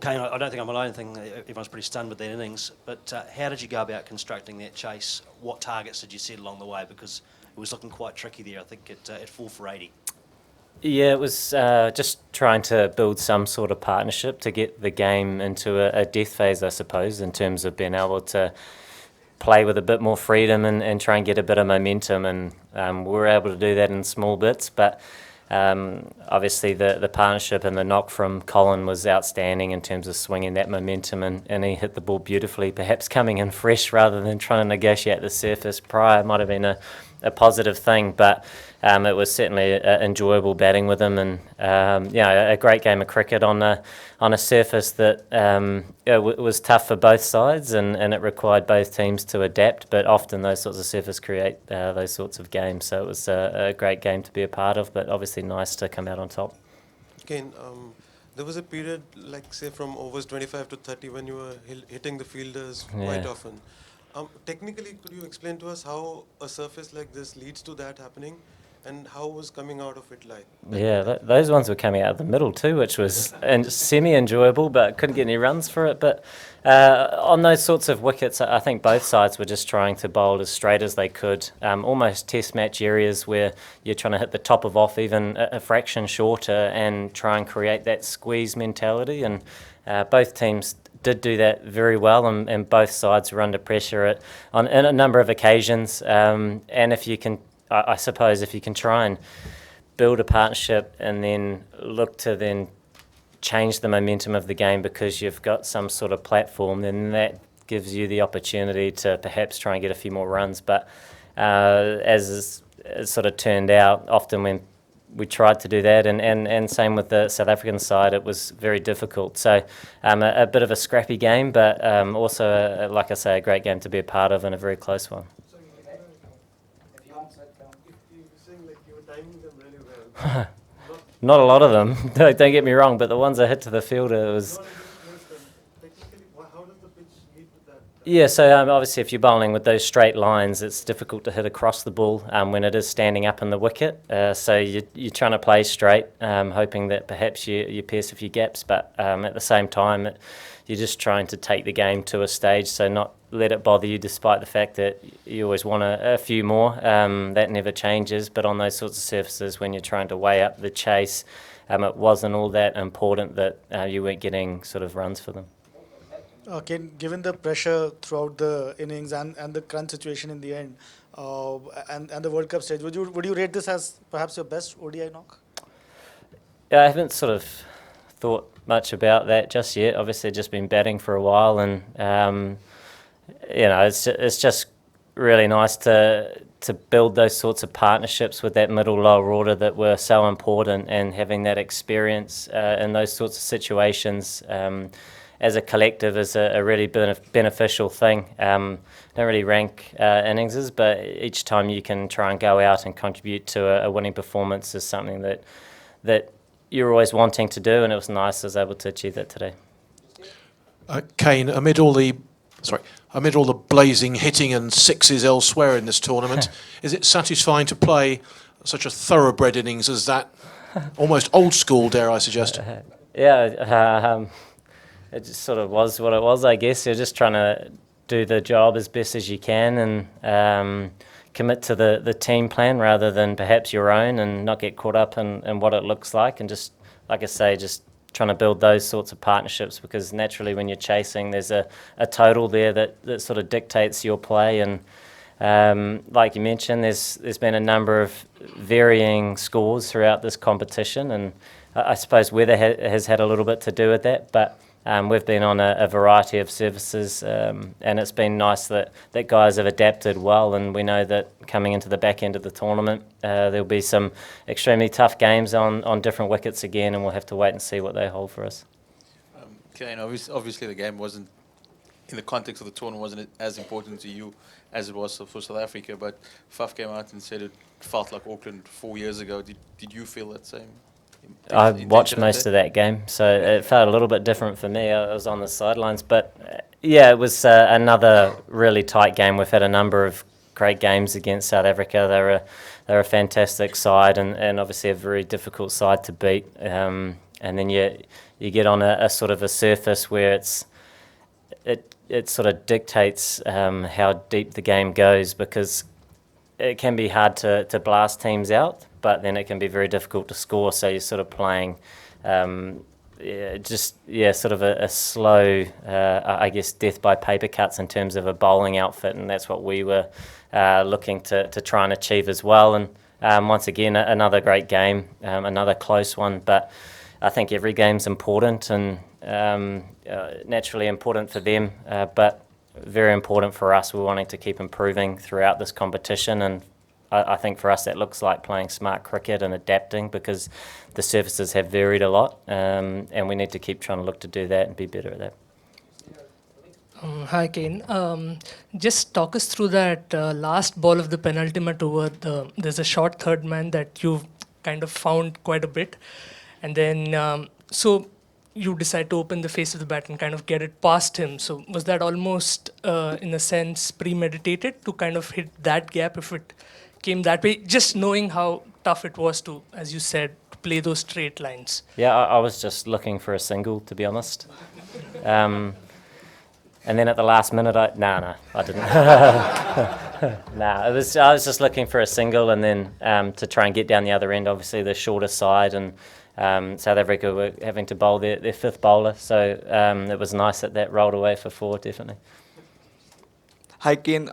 Kane, I don't think I'm alone. I think everyone's pretty stunned with that innings. But how did you go about constructing that chase? What targets did you set along the way? Because it was looking quite tricky there, I think, at 4 for 80. Yeah, it was just trying to build some sort of partnership to get the game into a death phase, I suppose, in terms of being able to play with a bit more freedom and try and get a bit of momentum. And we were able to do that in small bits, but obviously the partnership and the knock from Colin was outstanding in terms of swinging that momentum, and he hit the ball beautifully. Perhaps coming in fresh rather than trying to negotiate the surface prior might have been a positive thing, but it was certainly enjoyable batting with him, and a great game of cricket on a surface that was tough for both sides, and it required both teams to adapt, but often those sorts of surfaces create those sorts of games, so it was a great game to be a part of, but obviously nice to come out on top. Kane, there was a period, like say from overs 25 to 30, when you were hitting the fielders quite often. Technically, could you explain to us how a surface like this leads to that happening, and how was coming out of it like? Yeah, those ones were coming out of the middle too, which was semi-enjoyable, but couldn't get any runs for it. But on those sorts of wickets, I think both sides were just trying to bowl as straight as they could, almost test match areas where you're trying to hit the top of off even a fraction shorter and try and create that squeeze mentality. And both teams did do that very well, and both sides were under pressure in a number of occasions. And if you can, I suppose, if you can try and build a partnership and then look to then change the momentum of the game because you've got some sort of platform, then that gives you the opportunity to perhaps try and get a few more runs. But as it sort of turned out, often when we tried to do that, and same with the South African side, it was very difficult. So a bit of a scrappy game, but also, like I say, a great game to be a part of and a very close one. So you saying like you were timing them really well. Not a lot of them, don't get me wrong, but the ones I hit to the fielder, it was... Technically, how does the pitch lead to that? Yeah, so obviously if you're bowling with those straight lines, it's difficult to hit across the ball when it is standing up in the wicket. So you're trying to play straight, hoping that perhaps you pierce a few gaps, but at the same time, you're just trying to take the game to a stage, so not let it bother you, despite the fact that you always want a few more. That never changes, but on those sorts of surfaces, when you're trying to weigh up the chase, it wasn't all that important that you weren't getting sort of runs for them. Okay, given the pressure throughout the innings and the crunch situation in the end, and the World Cup stage, would you rate this as perhaps your best ODI knock? Yeah, I haven't sort of thought much about that just yet. Obviously, just been batting for a while, and it's just really nice to build those sorts of partnerships with that middle lower order that were so important, and having that experience in those sorts of situations as a collective is a really beneficial thing. Don't really rank innings, but each time you can try and go out and contribute to a winning performance is something that you're always wanting to do, and it was nice I was able to achieve that today. Kane, amid all the blazing hitting and sixes elsewhere in this tournament, is it satisfying to play such a thoroughbred innings as that? Almost old school, dare I suggest? It just sort of was what it was, I guess. You're just trying to do the job as best as you can, and commit to the team plan rather than perhaps your own, and not get caught up in what it looks like, and just, like I say, just trying to build those sorts of partnerships, because naturally when you're chasing, there's a total there that sort of dictates your play. And like you mentioned, there's been a number of varying scores throughout this competition, and I suppose weather has had a little bit to do with that, but we've been on a variety of surfaces, and it's been nice that guys have adapted well, and we know that coming into the back end of the tournament, there'll be some extremely tough games on different wickets again, and we'll have to wait and see what they hold for us. Kane, obviously the game wasn't, in the context of the tournament, wasn't as important to you as it was for South Africa, but Faf came out and said it felt like Auckland 4 years ago. Did you feel that same? I watched most of that game, so it felt a little bit different for me. I was on the sidelines, but yeah, it was another really tight game. We've had a number of great games against South Africa. They're a fantastic side, and obviously a very difficult side to beat. and then you get on a sort of a surface where it sort of dictates how deep the game goes, because it can be hard to blast teams out, but then it can be very difficult to score. So you're sort of playing sort of a slow, I guess, death by paper cuts in terms of a bowling outfit, and that's what we were looking to try and achieve as well. And once again, another great game, another close one, but I think every game's important, and naturally important for them, but very important for us. We're wanting to keep improving throughout this competition, and I think for us that looks like playing smart cricket and adapting, because the surfaces have varied a lot, and we need to keep trying to look to do that and be better at that. Hi, Kane. Just talk us through that last ball of the penultimate over. There's a short third man that you've kind of found quite a bit, and then so you decide to open the face of the bat and kind of get it past him. So was that almost, in a sense, premeditated to kind of hit that gap if it came that way, just knowing how tough it was to, as you said, to play those straight lines? Yeah, I was just looking for a single, to be honest. And then at the last minute, I didn't. I was just looking for a single, and then to try and get down the other end, obviously the shorter side, and South Africa were having to bowl their fifth bowler, so it was nice that rolled away for 4, definitely. Hi, Kane.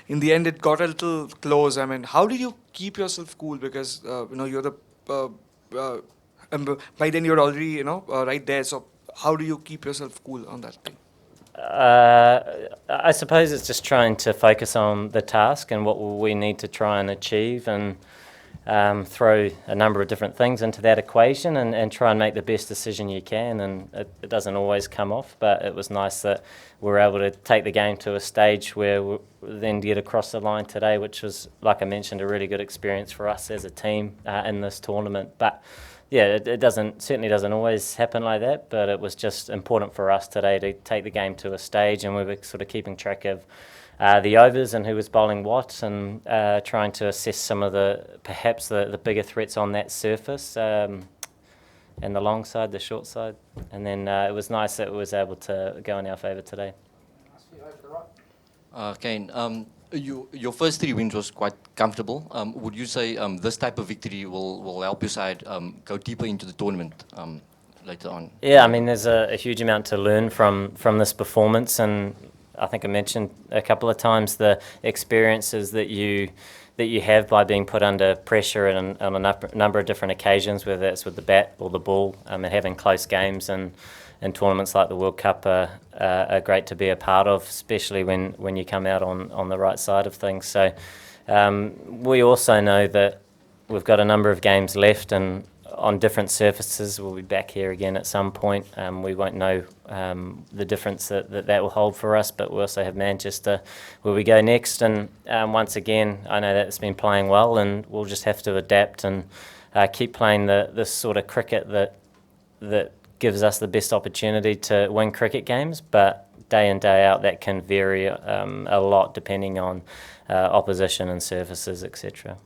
In the end, it got a little close. I mean, how did you keep yourself cool? Because you're the by then you're already right there. So how do you keep yourself cool on that thing? I suppose it's just trying to focus on the task and what we need to try and achieve, and throw a number of different things into that equation, and try and make the best decision you can. And it doesn't always come off, but it was nice that we were able to take the game to a stage where we then get across the line today, which was, like I mentioned, a really good experience for us as a team in this tournament. But yeah, it certainly doesn't always happen like that, but it was just important for us today to take the game to a stage, and we were sort of keeping track of the overs and who was bowling what, and trying to assess some of perhaps the bigger threats on that surface, and the long side, the short side. And then it was nice that it was able to go in our favour today. Kane, your first 3 wins was quite comfortable. Would you say this type of victory will help your side go deeper into the tournament later on? Yeah, I mean, there's a huge amount to learn from this performance, and I think I mentioned a couple of times the experiences that you have by being put under pressure on a number of different occasions, whether it's with the bat or the ball, and having close games and tournaments like the World Cup are great to be a part of, especially when you come out on the right side of things. So we also know that we've got a number of games left, and on different surfaces. We'll be back here again at some point. We won't know the difference that will hold for us, but we also have Manchester where we go next. And once again, I know that it's been playing well, and we'll just have to adapt and keep playing this sort of cricket that gives us the best opportunity to win cricket games. But day in, day out, that can vary a lot depending on opposition and surfaces, etc.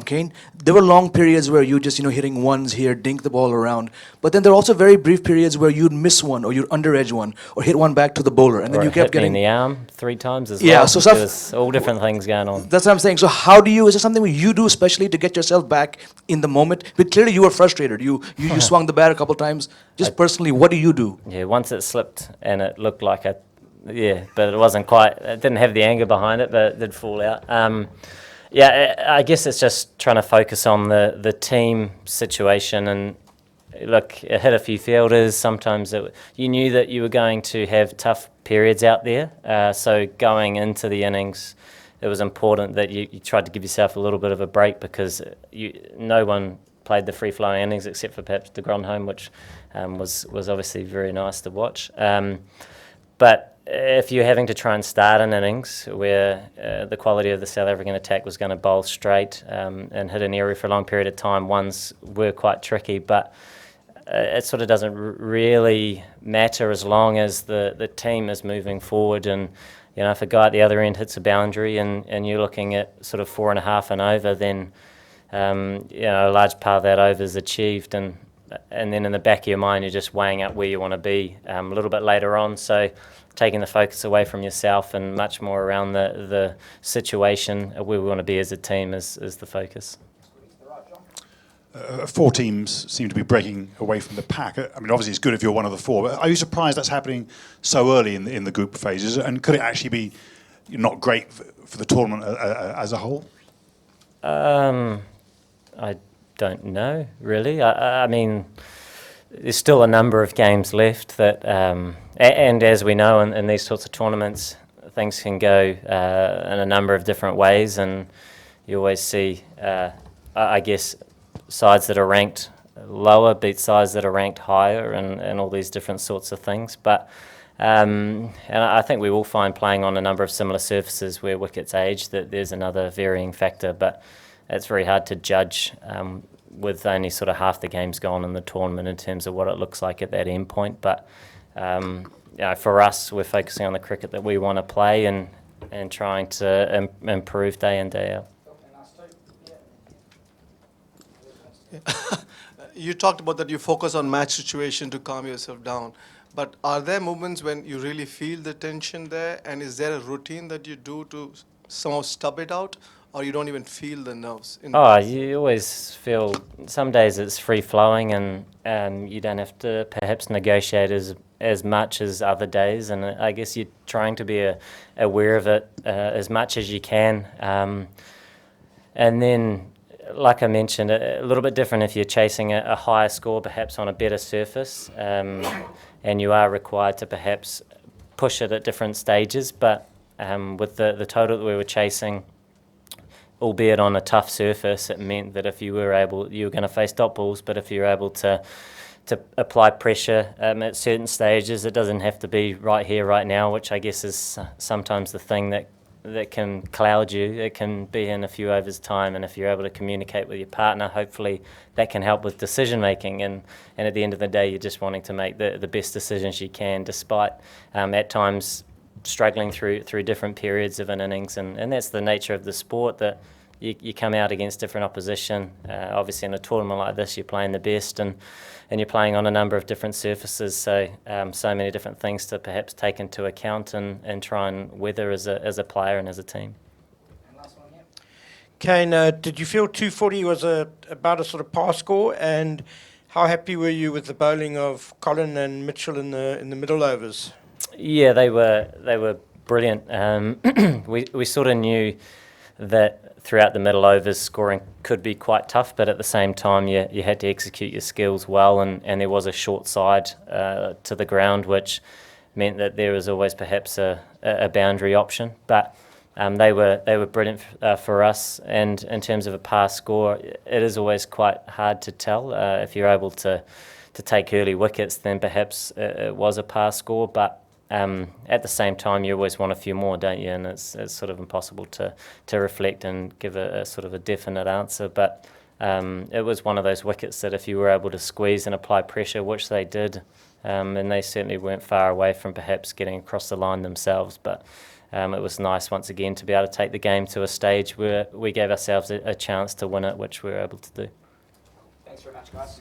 Kane, there were long periods where you just, hitting ones here, dink the ball around. But then there are also very brief periods where you'd miss one, or you'd underedge one, or hit one back to the bowler, and then you kept getting me in the arm 3 times as well. Yeah, so there's all different things going on. That's what I'm saying. So how do you? Is there something you do especially to get yourself back in the moment? But clearly you were frustrated. You swung the bat a couple times. Just personally, what do you do? Yeah, once it slipped and it looked like but it wasn't quite. It didn't have the anger behind it, but it did fall out. Yeah, I guess it's just trying to focus on the team situation, and look, it hit a few fielders. Sometimes you knew that you were going to have tough periods out there, so going into the innings, it was important that you tried to give yourself a little bit of a break, because no one played the free-flowing innings except for perhaps de Grandhomme, which was obviously very nice to watch. But if you're having to try and start an innings where the quality of the South African attack was going to bowl straight and hit an area for a long period of time, ones were quite tricky, but it sort of doesn't really matter as long as the team is moving forward. And if a guy at the other end hits a boundary and you're looking at sort of 4.5 and over, then a large part of that over is achieved, and then in the back of your mind you're just weighing up where you want to be a little bit later on. So taking the focus away from yourself and much more around the situation where we want to be as a team is the focus. 4 teams seem to be breaking away from the pack. I mean, obviously it's good if you're one of the 4, but are you surprised that's happening so early in the group phases? And could it actually be not great for the tournament as a whole? I don't know, really. I mean, there's still a number of games left that, and as we know in these sorts of tournaments, things can go in a number of different ways, and you always see, I guess, sides that are ranked lower beat sides that are ranked higher, and all these different sorts of things. But and I think we will find, playing on a number of similar surfaces where wickets age, that there's another varying factor. But it's very hard to judge with only sort of half the games gone in the tournament in terms of what it looks like at that end point. But for us, we're focusing on the cricket that we want to play and trying to improve day in, day out. You talked about that you focus on match situation to calm yourself down, but are there moments when you really feel the tension there, and is there a routine that you do to somehow stub it out, or you don't even feel the nerves? You always feel, some days it's free-flowing and you don't have to perhaps negotiate as much as other days, and I guess you're trying to be aware of it as much as you can. And then, like I mentioned, a little bit different if you're chasing a higher score, perhaps on a better surface, and you are required to perhaps push it at different stages. But with the total that we were chasing, albeit on a tough surface, it meant that if you were going to face dot balls, but if you're able to apply pressure at certain stages, it doesn't have to be right here, right now, which I guess is sometimes the thing that can cloud you. It can be in a few overs' time, and if you're able to communicate with your partner, hopefully that can help with decision making, and at the end of the day you're just wanting to make the best decisions you can, despite at times struggling through different periods of an innings, and that's the nature of the sport, that you come out against different opposition. Obviously in a tournament like this you're playing the best, and you're playing on a number of different surfaces, so many different things to perhaps take into account and try and weather as a player and as a team. Kane, did you feel 240 was about a sort of par score, and how happy were you with the bowling of Colin and Mitchell in the middle overs? Yeah, they were brilliant. We sort of knew that throughout the middle overs scoring could be quite tough, but at the same time you had to execute your skills well, and there was a short side to the ground, which meant that there was always perhaps a boundary option. But they were brilliant for us, and in terms of a par score, it is always quite hard to tell. If you're able to take early wickets, then perhaps it was a par score, but at the same time, you always want a few more, don't you? And it's sort of impossible to reflect and give a sort of a definite answer. But it was one of those wickets that if you were able to squeeze and apply pressure, which they did, and they certainly weren't far away from perhaps getting across the line themselves. But it was nice once again to be able to take the game to a stage where we gave ourselves a chance to win it, which we were able to do. Thanks very much, guys.